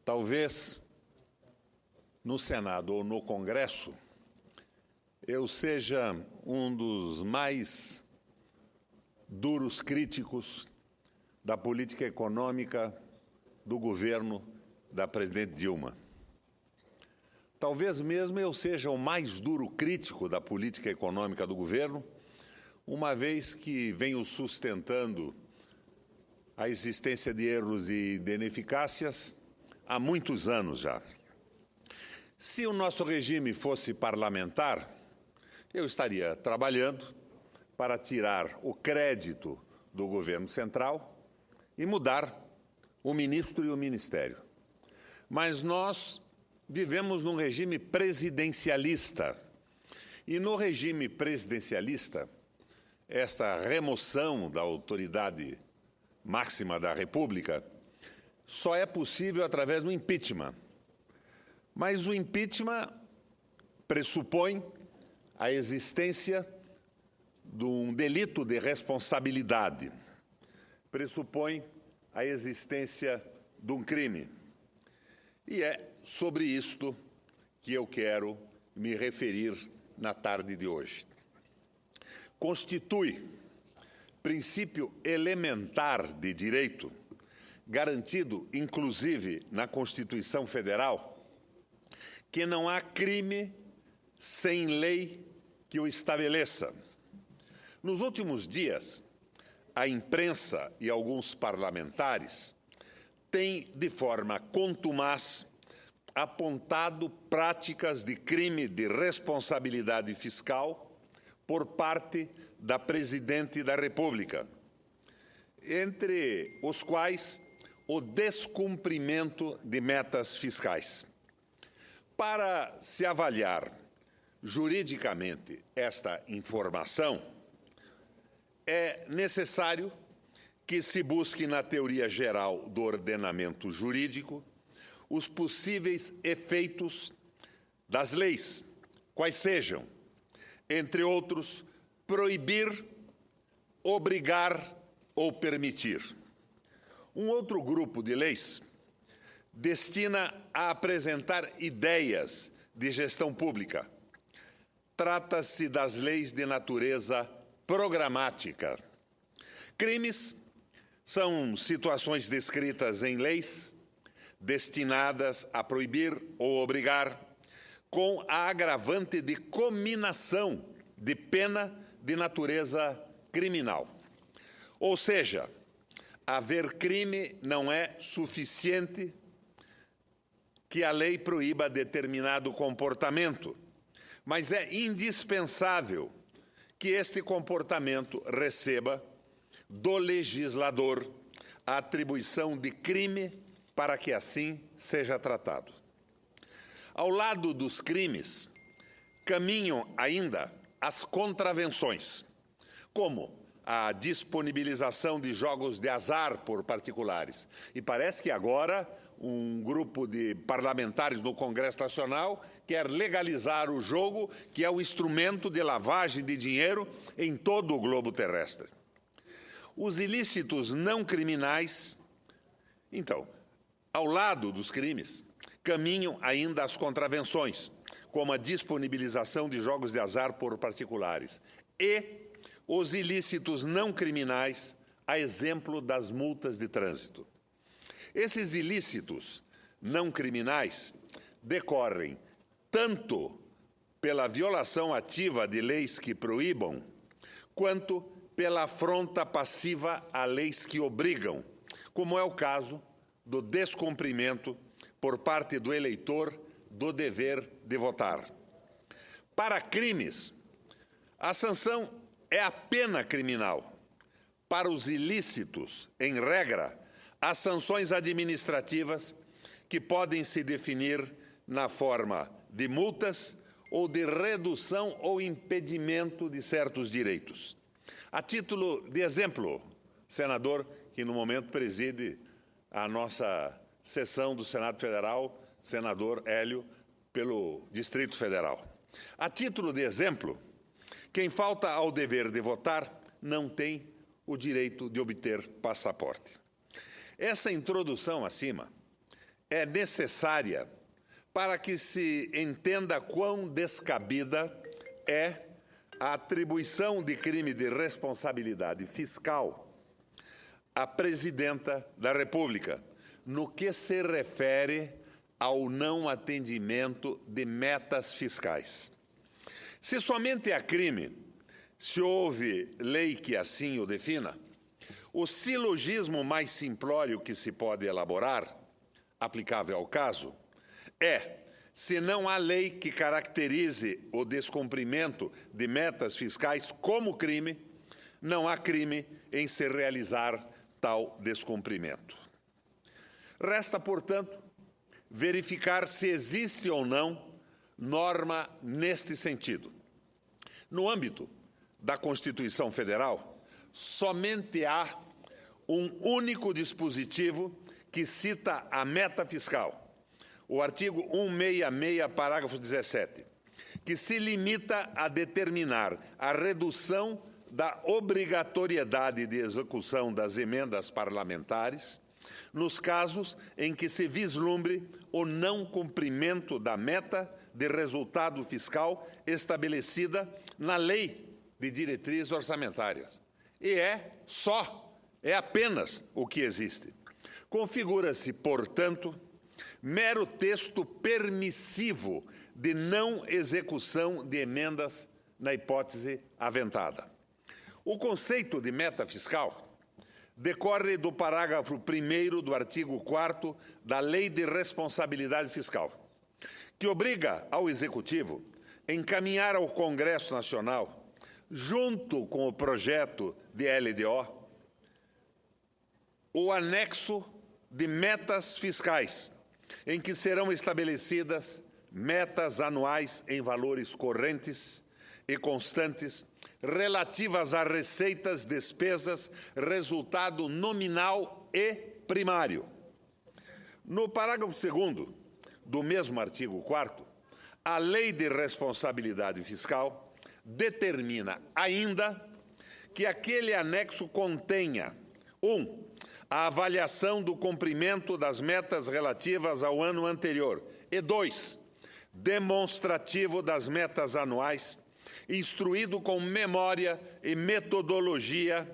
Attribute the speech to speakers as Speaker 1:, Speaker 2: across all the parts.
Speaker 1: Talvez no Senado ou no Congresso eu seja um dos mais duros críticos da política econômica do governo da presidente Dilma. Talvez mesmo eu seja o mais duro crítico da política econômica do governo, uma vez que venho sustentando a existência de erros e de ineficácias há muitos anos já. Se o nosso regime fosse parlamentar, eu estaria trabalhando para tirar o crédito do governo central e mudar o ministro e o ministério. Mas nós vivemos num regime presidencialista. E no regime presidencialista, esta remoção da autoridade máxima da República só é possível através do impeachment. Mas o impeachment pressupõe a existência de um delito de responsabilidade, pressupõe a existência de um crime. E é sobre isto que eu quero me referir na tarde de hoje. Constitui princípio elementar de direito, garantido inclusive na Constituição Federal, que não há crime sem lei que o estabeleça. Nos últimos dias, a imprensa e alguns parlamentares têm, de forma contumaz, apontado práticas de crime de responsabilidade fiscal por parte da Presidente da República, entre os quais o descumprimento de metas fiscais. Para se avaliar juridicamente esta informação, é necessário que se busque na teoria geral do ordenamento jurídico os possíveis efeitos das leis, quais sejam, entre outros, proibir, obrigar ou permitir. Um outro grupo de leis destina a apresentar ideias de gestão pública. Trata-se das leis de natureza programática. Crimes são situações descritas em leis destinadas a proibir ou obrigar, com a agravante de cominação de pena de natureza criminal. Ou seja, haver crime não é suficiente que a lei proíba determinado comportamento, mas é indispensável que este comportamento receba do legislador a atribuição de crime para que assim seja tratado. Ao lado dos crimes, caminham ainda as contravenções, como a disponibilização de jogos de azar por particulares. E parece que agora um grupo de parlamentares no Congresso Nacional quer legalizar o jogo, que é o instrumento de lavagem de dinheiro em todo o globo terrestre. Os ilícitos não criminais, então, ao lado dos crimes, caminham ainda as contravenções, como a disponibilização de jogos de azar por particulares, e os ilícitos não criminais, a exemplo das multas de trânsito. Esses ilícitos não criminais decorrem tanto pela violação ativa de leis que proíbam, quanto pela afronta passiva a leis que obrigam, como é o caso do descumprimento por parte do eleitor do dever de votar. Para crimes, a sanção é a pena criminal. Para os ilícitos, em regra, as sanções administrativas que podem se definir na forma de multas ou de redução ou impedimento de certos direitos. A título de exemplo, senador que no momento preside a nossa sessão do Senado Federal, senador Hélio, pelo Distrito Federal. A título de exemplo, quem falta ao dever de votar não tem o direito de obter passaporte. Essa introdução acima é necessária para que se entenda quão descabida é a atribuição de crime de responsabilidade fiscal à Presidenta da República, no que se refere ao não atendimento de metas fiscais. Se somente há crime, se houve lei que assim o defina, o silogismo mais simplório que se pode elaborar, aplicável ao caso, é: se não há lei que caracterize o descumprimento de metas fiscais como crime, não há crime em se realizar tal descumprimento. Resta, portanto, verificar se existe ou não norma neste sentido. No âmbito da Constituição Federal, somente há um único dispositivo que cita a meta fiscal, o artigo 166, parágrafo 17, que se limita a determinar a redução da obrigatoriedade de execução das emendas parlamentares nos casos em que se vislumbre o não cumprimento da meta de resultado fiscal estabelecida na Lei de Diretrizes Orçamentárias. E é apenas o que existe. Configura-se, portanto, mero texto permissivo de não execução de emendas na hipótese aventada. O conceito de meta fiscal decorre do parágrafo 1º do artigo 4º da Lei de Responsabilidade Fiscal, que obriga ao Executivo a encaminhar ao Congresso Nacional, junto com o projeto de LDO, o anexo de metas fiscais, em que serão estabelecidas metas anuais em valores correntes e constantes relativas a receitas, despesas, resultado nominal e primário. No parágrafo 2º do mesmo artigo 4º, a Lei de Responsabilidade Fiscal determina ainda que aquele anexo contenha: 1. A avaliação do cumprimento das metas relativas ao ano anterior. E 2. Demonstrativo das metas anuais, instruído com memória e metodologia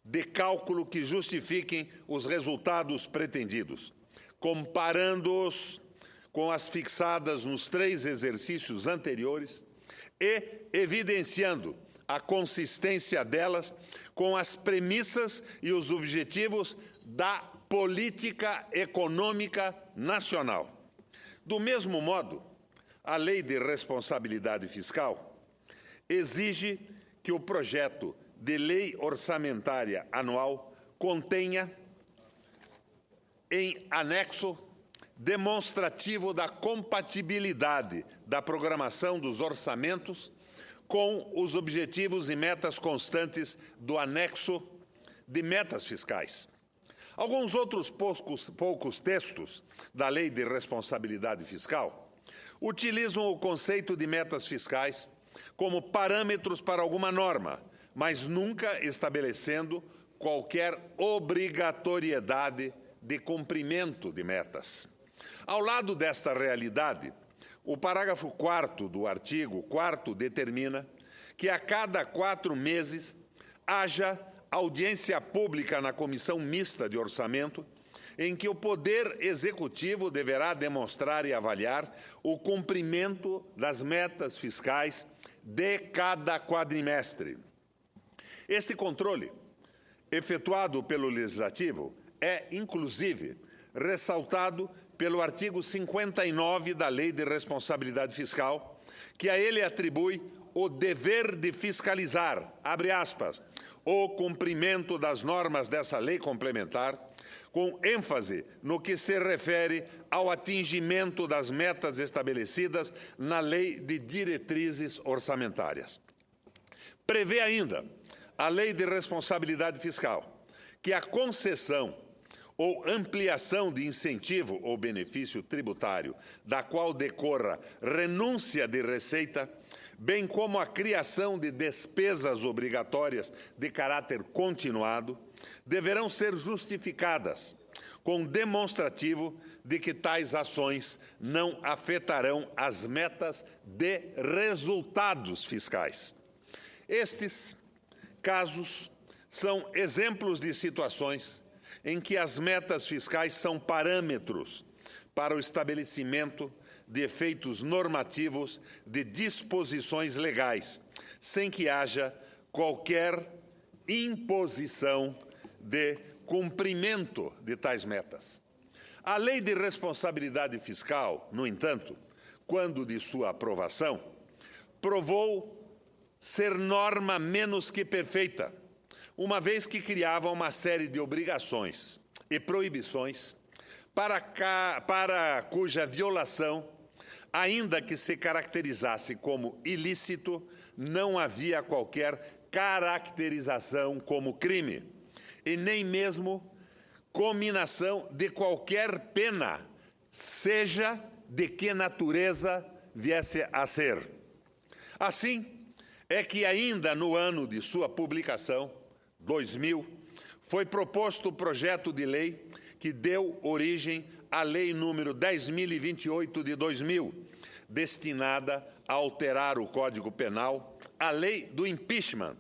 Speaker 1: de cálculo que justifiquem os resultados pretendidos, comparando-os com as fixadas nos 3 exercícios anteriores e evidenciando a consistência delas com as premissas e os objetivos da política econômica nacional. Do mesmo modo, a Lei de Responsabilidade Fiscal exige que o projeto de lei orçamentária anual contenha, em anexo, demonstrativo da compatibilidade da programação dos orçamentos com os objetivos e metas constantes do anexo de metas fiscais. Alguns outros poucos textos da Lei de Responsabilidade Fiscal utilizam o conceito de metas fiscais como parâmetros para alguma norma, mas nunca estabelecendo qualquer obrigatoriedade de cumprimento de metas. Ao lado desta realidade, o parágrafo 4º do artigo 4º determina que a cada 4 meses haja audiência pública na Comissão Mista de Orçamento, em que o Poder Executivo deverá demonstrar e avaliar o cumprimento das metas fiscais de cada quadrimestre. Este controle, efetuado pelo Legislativo, é, inclusive, ressaltado pelo artigo 59 da Lei de Responsabilidade Fiscal, que a ele atribui o dever de fiscalizar, abre aspas, o cumprimento das normas dessa lei complementar, com ênfase no que se refere ao atingimento das metas estabelecidas na Lei de Diretrizes Orçamentárias. Prevê ainda a Lei de Responsabilidade Fiscal que a concessão ou ampliação de incentivo ou benefício tributário, da qual decorra renúncia de receita, bem como a criação de despesas obrigatórias de caráter continuado, deverão ser justificadas com demonstrativo de que tais ações não afetarão as metas de resultados fiscais. Estes casos são exemplos de situações em que as metas fiscais são parâmetros para o estabelecimento de efeitos normativos de disposições legais, sem que haja qualquer imposição de cumprimento de tais metas. A Lei de Responsabilidade Fiscal, no entanto, quando de sua aprovação, provou ser norma menos que perfeita, uma vez que criava uma série de obrigações e proibições para cuja violação, ainda que se caracterizasse como ilícito, não havia qualquer caracterização como crime, e nem mesmo cominação de qualquer pena, seja de que natureza viesse a ser. Assim, é que ainda no ano de sua publicação, 2000, foi proposto o projeto de lei que deu origem à Lei número 10.028 de 2000, destinada a alterar o Código Penal, a Lei do Impeachment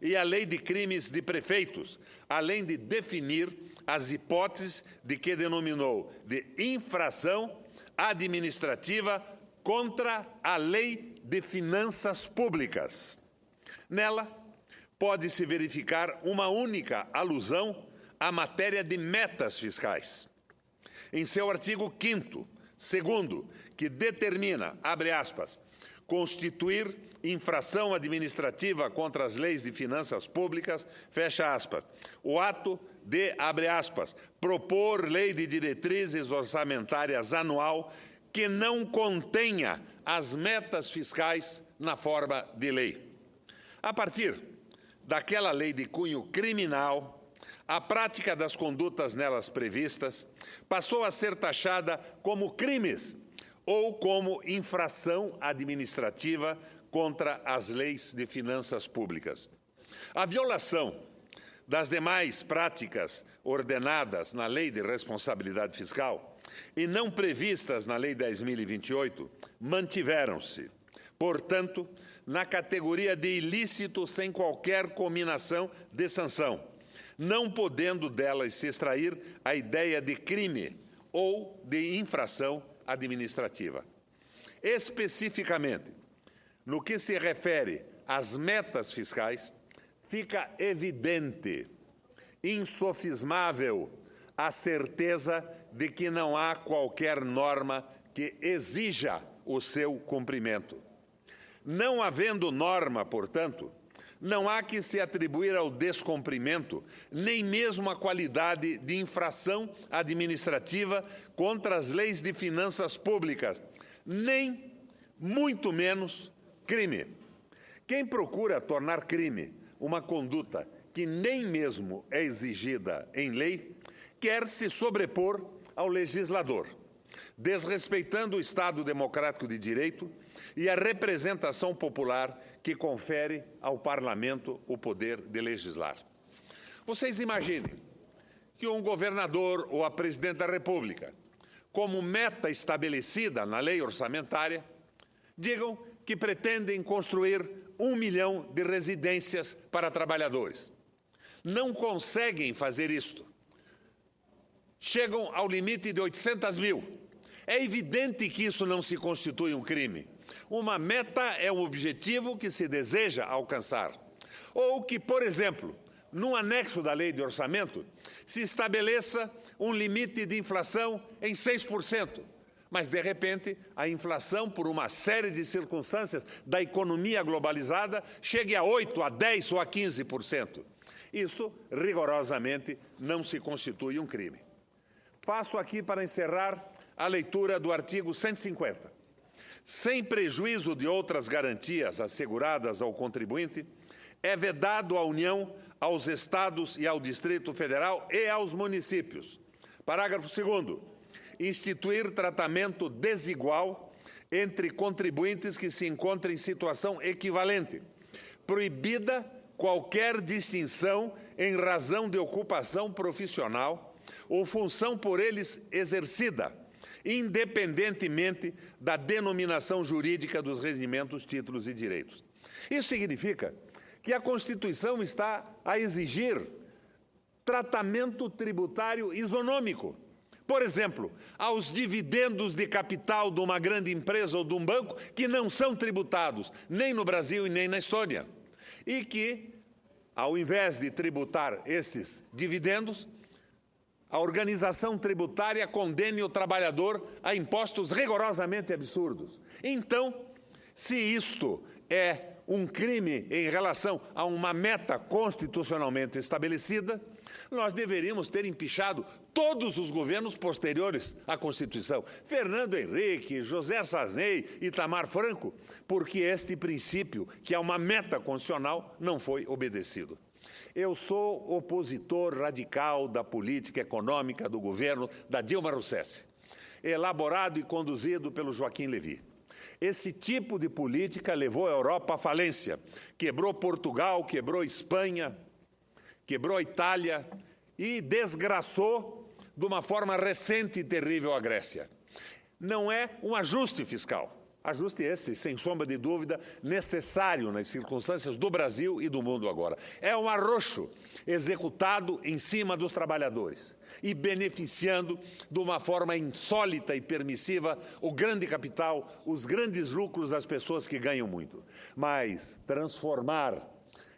Speaker 1: e a Lei de Crimes de Prefeitos, além de definir as hipóteses de que denominou de infração administrativa contra a Lei de Finanças Públicas. Nela, pode-se verificar uma única alusão à matéria de metas fiscais. Em seu artigo 5º, 2º, que determina, abre aspas, constituir infração administrativa contra as leis de finanças públicas, fecha aspas, o ato de, abre aspas, propor lei de diretrizes orçamentárias anual que não contenha as metas fiscais na forma de lei. A partir daquela lei de cunho criminal, a prática das condutas nelas previstas passou a ser taxada como crimes ou como infração administrativa contra as leis de finanças públicas. A violação das demais práticas ordenadas na Lei de Responsabilidade Fiscal e não previstas na Lei 10.028 mantiveram-se, portanto, na categoria de ilícito sem qualquer cominação de sanção, não podendo delas se extrair a ideia de crime ou de infração administrativa. Especificamente, no que se refere às metas fiscais, fica evidente, insofismável, a certeza de que não há qualquer norma que exija o seu cumprimento. Não havendo norma, portanto, não há que se atribuir ao descumprimento nem mesmo a qualidade de infração administrativa contra as leis de finanças públicas, nem, muito menos, crime. Quem procura tornar crime uma conduta que nem mesmo é exigida em lei, quer se sobrepor ao legislador, desrespeitando o Estado democrático de direito e a representação popular que confere ao Parlamento o poder de legislar. Vocês imaginem que um governador ou a presidente da República, como meta estabelecida na lei orçamentária, digam que pretendem construir 1 milhão de residências para trabalhadores. Não conseguem fazer isto. Chegam ao limite de 800 mil. É evidente que isso não se constitui um crime. Uma meta é um objetivo que se deseja alcançar. Ou que, por exemplo, num anexo da lei de orçamento, se estabeleça um limite de inflação em 6%. Mas, de repente, a inflação, por uma série de circunstâncias da economia globalizada, chegue a 8%, a 10% ou a 15%. Isso, rigorosamente, não se constitui um crime. Faço aqui, para encerrar, a leitura do artigo 150. Sem prejuízo de outras garantias asseguradas ao contribuinte, é vedado à União, aos Estados e ao Distrito Federal e aos municípios. Parágrafo 2º. Instituir tratamento desigual entre contribuintes que se encontrem em situação equivalente. Proibida qualquer distinção em razão de ocupação profissional ou função por eles exercida, independentemente da denominação jurídica dos rendimentos, títulos e direitos. Isso significa que a Constituição está a exigir tratamento tributário isonômico. Por exemplo, aos dividendos de capital de uma grande empresa ou de um banco que não são tributados nem no Brasil e nem na Estônia. E que, ao invés de tributar esses dividendos, a organização tributária condene o trabalhador a impostos rigorosamente absurdos. Então, se isto é um crime em relação a uma meta constitucionalmente estabelecida, nós deveríamos ter empichado todos os governos posteriores à Constituição, Fernando Henrique, José Sarney, Itamar Franco, porque este princípio, que é uma meta constitucional, não foi obedecido. Eu sou opositor radical da política econômica do governo da Dilma Rousseff, elaborado e conduzido pelo Joaquim Levy. Esse tipo de política levou a Europa à falência, quebrou Portugal, quebrou Espanha, quebrou a Itália e desgraçou de uma forma recente e terrível a Grécia. Não é um ajuste fiscal. Ajuste esse, sem sombra de dúvida, necessário nas circunstâncias do Brasil e do mundo agora. É um arroxo executado em cima dos trabalhadores e beneficiando de uma forma insólita e permissiva o grande capital, os grandes lucros das pessoas que ganham muito. Mas transformar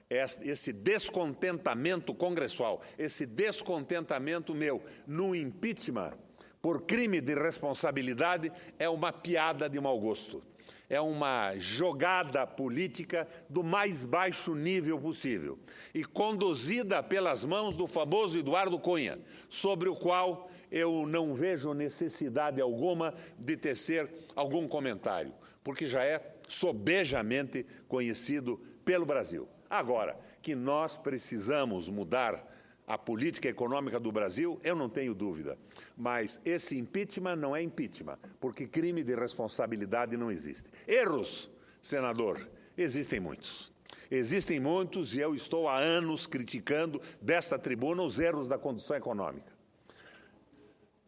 Speaker 1: esse descontentamento congressual, esse descontentamento meu, num impeachment por crime de responsabilidade é uma piada de mau gosto. É uma jogada política do mais baixo nível possível e conduzida pelas mãos do famoso Eduardo Cunha, sobre o qual eu não vejo necessidade alguma de tecer algum comentário, porque já é sobejamente conhecido pelo Brasil. Agora, que nós precisamos mudar a política econômica do Brasil, eu não tenho dúvida. Mas esse impeachment não é impeachment, porque crime de responsabilidade não existe. Erros, senador, existem muitos. Existem muitos e eu estou há anos criticando desta tribuna os erros da condução econômica.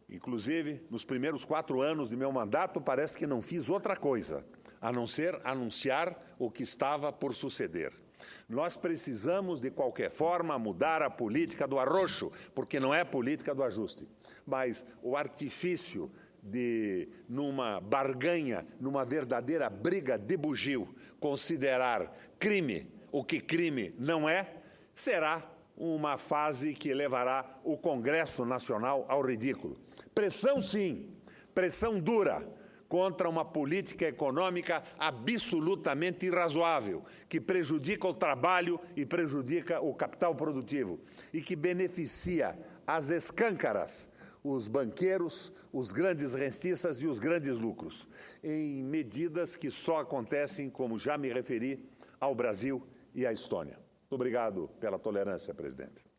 Speaker 1: Inclusive, nos primeiros 4 anos de meu mandato, parece que não fiz outra coisa, a não ser anunciar o que estava por suceder. Nós precisamos, de qualquer forma, mudar a política do arroxo, porque não é política do ajuste. Mas o artifício de, numa barganha, numa verdadeira briga de bugio, considerar crime o que crime não é, será uma fase que levará o Congresso Nacional ao ridículo. Pressão, sim, pressão dura, contra uma política econômica absolutamente irrazoável, que prejudica o trabalho e prejudica o capital produtivo e que beneficia às escâncaras os banqueiros, os grandes rentistas e os grandes lucros, em medidas que só acontecem, como já me referi, ao Brasil e à Estônia. Muito obrigado pela tolerância, presidente.